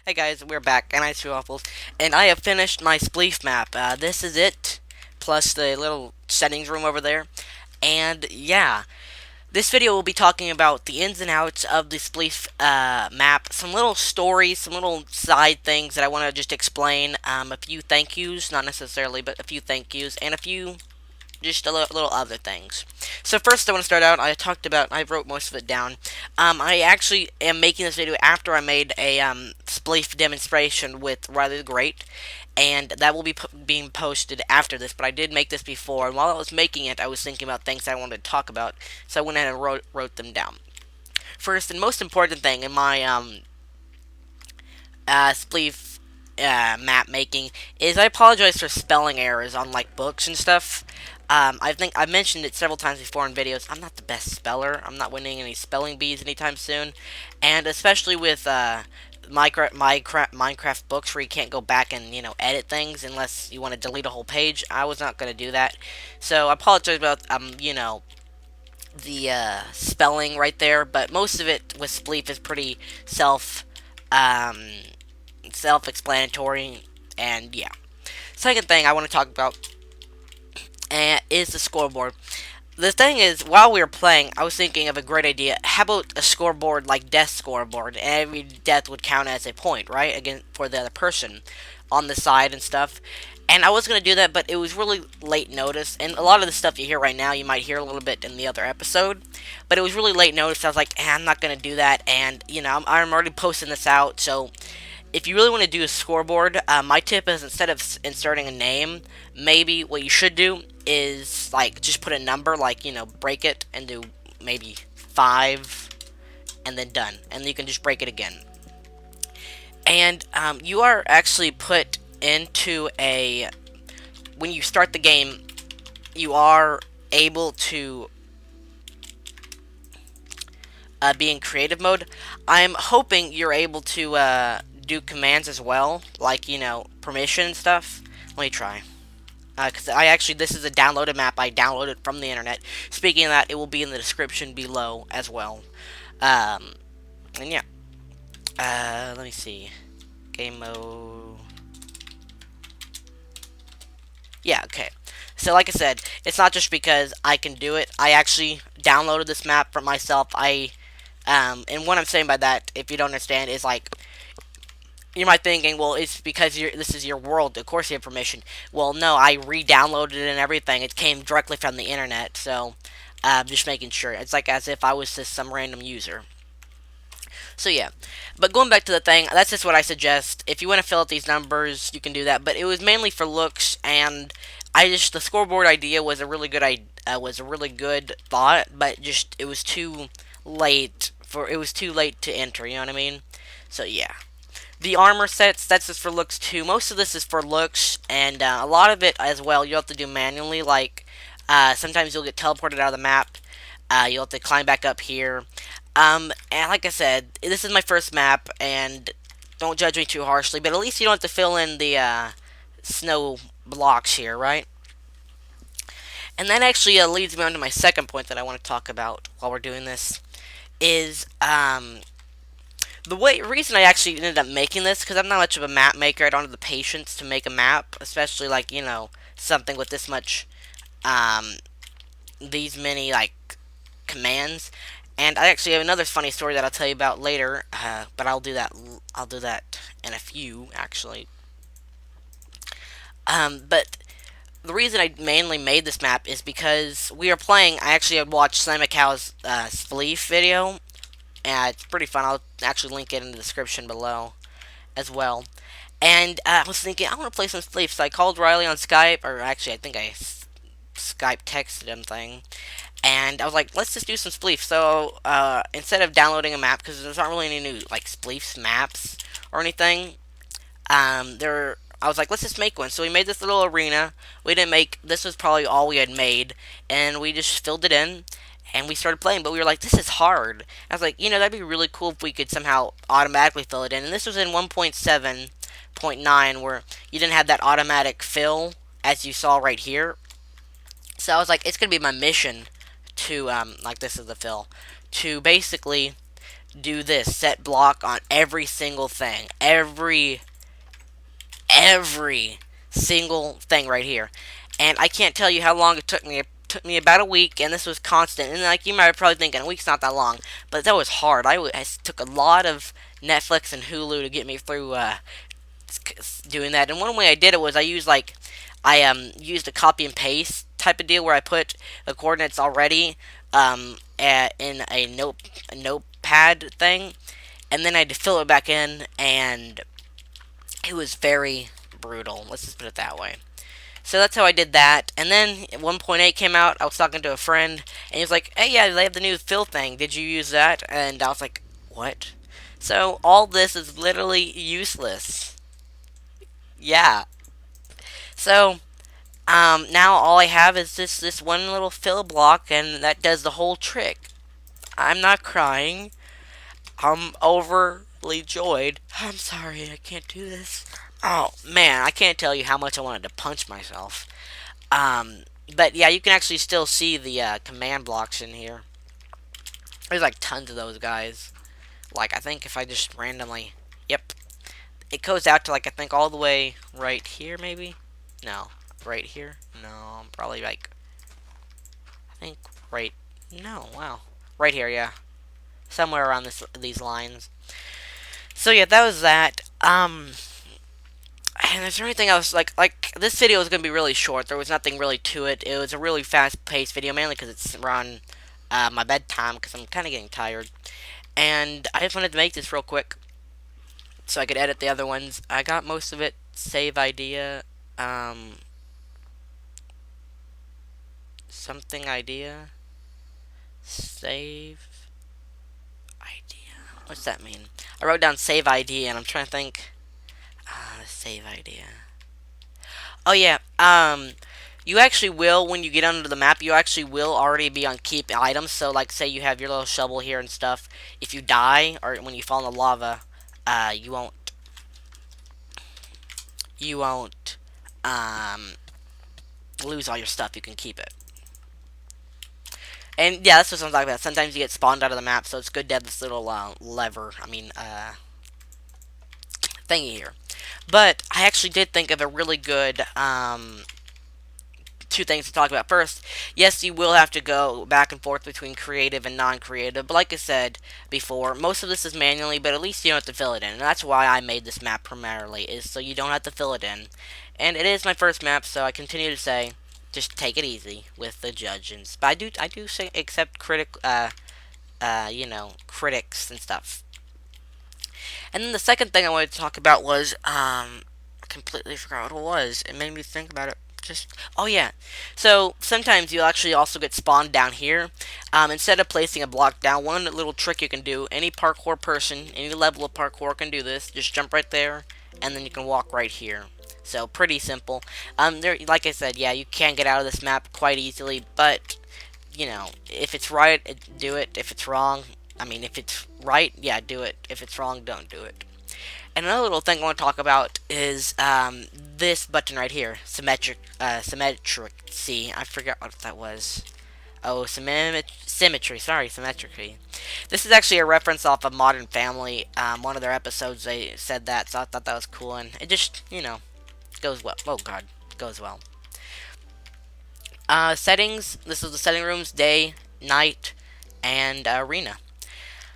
Hey guys, we're back, and I Waffles, and I have finished my Spleef map. This is it, plus the little settings room over there. And yeah, this video will be talking about the ins and outs of the Spleef map, some little stories, some little side things that I want to just explain, a few thank yous, not necessarily, but a few thank yous, and a few just a little other things. So first, I want to start out. I wrote most of it down. I actually am making this video after I made a spleef demonstration with Riley the Great, and that will be being posted after this. But I did make this before, and while I was making it, I was thinking about things I wanted to talk about, so I went ahead and wrote them down. First and most important thing in my spleef map making is I apologize for spelling errors on like books and stuff. I think I mentioned it several times before in videos. I'm not the best speller. I'm not winning any spelling bees anytime soon, and especially with Minecraft books where you can't go back and edit things unless you want to delete a whole page. I was not going to do that, so I apologize about the spelling right there. But most of it with Spleef is pretty um, self-explanatory, and yeah. Second thing I want to talk about is the scoreboard. The thing is, while we were playing, I was thinking of a great idea. How about a scoreboard like death scoreboard? And every death would count as a point, right? Again, for the other person on the side and stuff. And I was going to do that, but it was really late notice. And a lot of the stuff you hear right now, you might hear a little bit in the other episode. But it was really late notice. I was like, I'm not going to do that. And, I'm already posting this out. So if you really want to do a scoreboard, my tip is instead of inserting a name, maybe what you should do is like just put a number, like break it and do maybe 5, and then done, and you can just break it again. And you are actually put into a when you start the game, you are able to be in creative mode. I'm hoping you're able to do commands as well, like permission and stuff. Let me try. Because this is a downloaded map. I downloaded from the internet. Speaking of that, it will be in the description below as well. Um, and yeah. Let me see. Game mode. Yeah, okay. So like I said, it's not just because I can do it. I actually downloaded this map for myself. And what I'm saying by that, if you don't understand, is like you might thinking, well, it's because this is your world. Of course you have permission. Well, no, I re-downloaded it and everything. It came directly from the internet, so just making sure. It's like as if I was just some random user. So yeah, but going back to the thing, that's just what I suggest. If you want to fill out these numbers, you can do that. But it was mainly for looks, and the scoreboard idea was a really good thought, but just it was too late to enter. You know what I mean? So yeah. The armor sets, that's just for looks too. Most of this is for looks, and a lot of it as well you'll have to do manually. Like, sometimes you'll get teleported out of the map. You'll have to climb back up here. And like I said, this is my first map, and don't judge me too harshly, but at least you don't have to fill in the snow blocks here, right? And that actually leads me on to my second point that I want to talk about while we're doing this is the reason I actually ended up making this, because I'm not much of a map maker. I don't have the patience to make a map, especially like something with this much these many like commands. And I actually have another funny story that I'll tell you about later, but I'll do that. I'll do that in a few actually. But the reason I mainly made this map is because we are playing. I actually had watched Slimacow's Spleef video, and it's pretty fun. I'll actually link it in the description below as well. And I was thinking, I want to play some Spleef, so I called Riley on Skype, or actually, I think I Skype texted him thing. And I was like, let's just do some Spleef. So instead of downloading a map, because there's not really any new like Spleef maps or anything, I was like, let's just make one. So we made this little arena. We didn't make this was probably all we had made, and we just filled it in. And we started playing, but we were like, this is hard. I was like, that'd be really cool if we could somehow automatically fill it in. And this was in 1.7.9, where you didn't have that automatic fill, as you saw right here. So I was like, it's going to be my mission to, like this is the fill, to basically do this set block on every single thing. Every single thing right here. And I can't tell you how long it took me. It took me about a week, and this was constant. And like you might be probably thinking, a week's not that long, but that was hard. I took a lot of Netflix and Hulu to get me through doing that. And one way I did it was I used a copy and paste type of deal where I put the coordinates already in a notepad thing, and then I had to fill it back in, and it was very brutal. Let's just put it that way. So that's how I did that. And then 1.8 came out. I was talking to a friend, and he was like, "Hey, yeah, they have the new fill thing. Did you use that?" And I was like, "What?" So all this is literally useless. Yeah. So now all I have is this one little fill block, and that does the whole trick. I'm not crying. I'm overly joyed. I'm sorry, I can't do this. Oh man, I can't tell you how much I wanted to punch myself. Um, but yeah, you can actually still see the command blocks in here. There's like tons of those guys. Like I think if I just randomly, yep, it goes out to like I think all the way right here maybe. No, right here. No, probably like I think right. No, wow, right here. Yeah, somewhere around these lines. So yeah, that was that. And is there anything else this video is gonna be really short. There was nothing really to it. It was a really fast-paced video, mainly because it's around my bedtime because I'm kind of getting tired. And I just wanted to make this real quick so I could edit the other ones. I got most of it. Save idea. Something idea. Save idea. What's that mean? I wrote down save idea, and I'm trying to think. Save idea. Oh yeah. You actually will when you get under the map. You actually will already be on keep items. So like, say you have your little shovel here and stuff. If you die or when you fall in the lava, you won't. You won't lose all your stuff. You can keep it. And yeah, that's what I'm talking about. Sometimes you get spawned out of the map, so it's good to have this little lever. I mean, thingy here. But I actually did think of a really good two things to talk about. First, yes, you will have to go back and forth between creative and non-creative, but like I said before, most of this is manually, but at least you don't have to fill it in, and that's why I made this map primarily, is so you don't have to fill it in. And it is my first map, so I continue to say, just take it easy with the judges. But I do say accept critics and stuff. And then the second thing I wanted to talk about was, I completely forgot what it was. It made me think about it. Oh yeah. So sometimes you'll actually also get spawned down here. Instead of placing a block down, one little trick you can do, any parkour person, any level of parkour can do this. Just jump right there, and then you can walk right here. So pretty simple. Like I said, yeah, you can get out of this map quite easily, but you know, if it's right, do it. If it's wrong, I mean, if it's right, yeah, do it. If it's wrong, don't do it. And another little thing I want to talk about is this button right here, symmetric. See, I forgot what that was. Oh, symmetry. Sorry, symmetry. This is actually a reference off of Modern Family. One of their episodes, they said that, so I thought that was cool, and it just, goes well. Oh God, goes well. Settings. This is the setting rooms: day, night, and arena.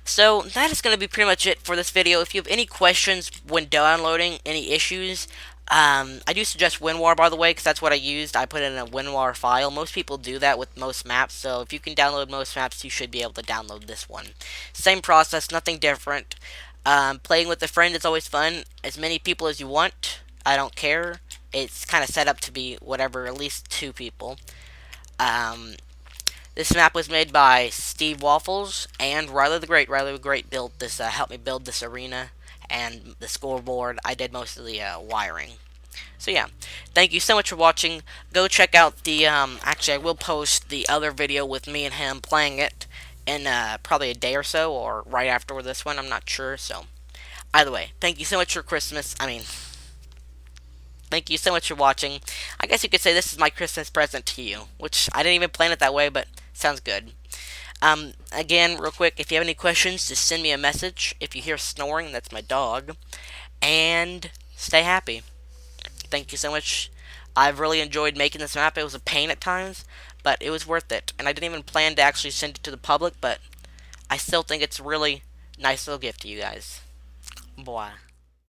So that is going to be pretty much it for this video. If you have any questions when downloading, any issues, I do suggest WinRAR, by the way, because that's what I used. I put it in a WinRAR file. Most people do that with most maps, so if you can download most maps, you should be able to download this one. Same process, nothing different. Playing with a friend is always fun. As many people as you want, I don't care. It's kind of set up to be whatever, at least 2 people. This map was made by Steve Waffles and Riley the Great. Riley the Great built this, helped me build this arena and the scoreboard. I did most of the wiring. So yeah, thank you so much for watching. Go check out the, actually I will post the other video with me and him playing it in probably a day or so, or right after this one, I'm not sure. So either way, thank you so much for Christmas. Thank you so much for watching. I guess you could say this is my Christmas present to you, which I didn't even plan it that way, but sounds good. Again, real quick, if you have any questions, just send me a message. If you hear snoring, that's my dog. And stay happy. Thank you so much. I've really enjoyed making this map. It was a pain at times, but it was worth it. And I didn't even plan to actually send it to the public, but I still think it's a really nice little gift to you guys. Boy.